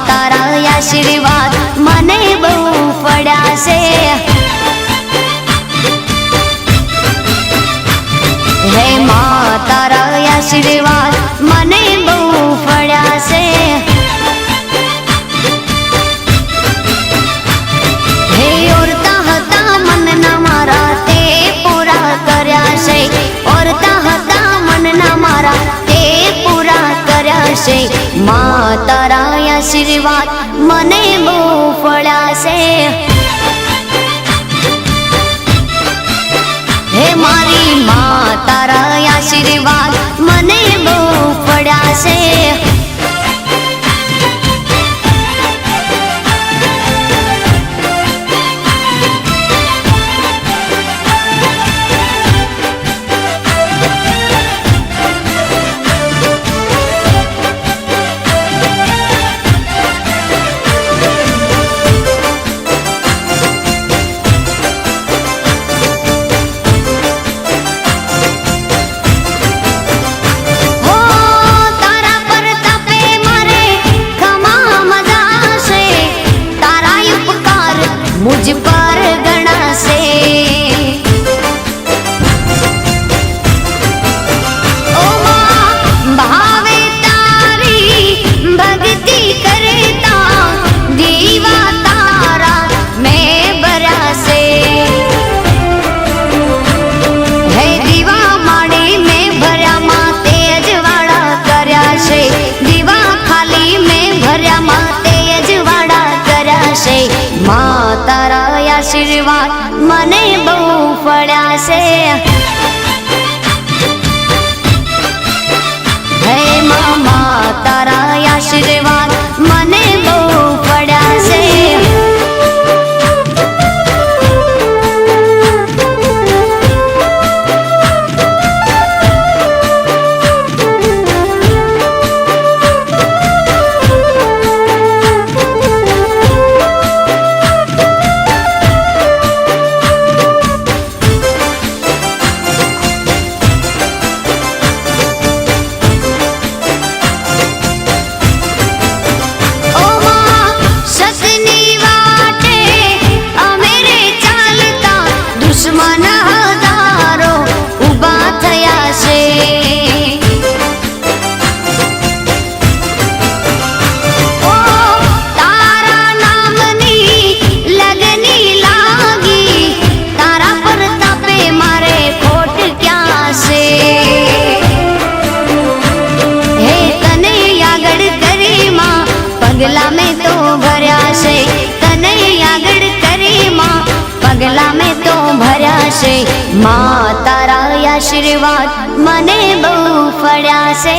તારા આશીર્વાદ મને બહુ પડ્યા છે। હે માં તારા આશીર્વાદ મને બહુ પડ્યા છે। હે ઓરતા હતા મનના મારા તે પૂરા કર્યા છે। ઓરતા હતા મનના મારા તે પૂરા કર્યા છે। માં તારા આશીર્વાદ મને બહુ પડ્યા છે। હે મારી માં તારા આશીર્વાદ મને બહુ પડ્યા છે। मुझ पर गणा से ओ मां भावे तारी भक्ति करता दीवा तारा मैं बरा से। है दीवा माड़ी में भर्या मां तेज वाड़ा कर्या छे। दीवा खाली में भर्या मां तेज वाड़ा कर्या छे। मां तारा आशीर्वाद मने बहु पड्या छे। हे मामा तारा आशीर्वाद मने बहु पड्या छे। दुश्मन हजारों उभा थया छे। ओ तारा नामनी लगनी लागी तारा प्रतापे मारे खोट क्या से। हे तने आगड़ करी मां पगला में तो भर्या छे। तने आगड़ करी मां पगला में तो भर्या छे। मां तारा आशीर्वाद मने बहु पड्या छे।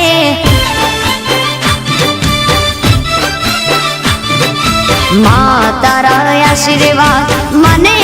मां तारा आशीर्वाद मने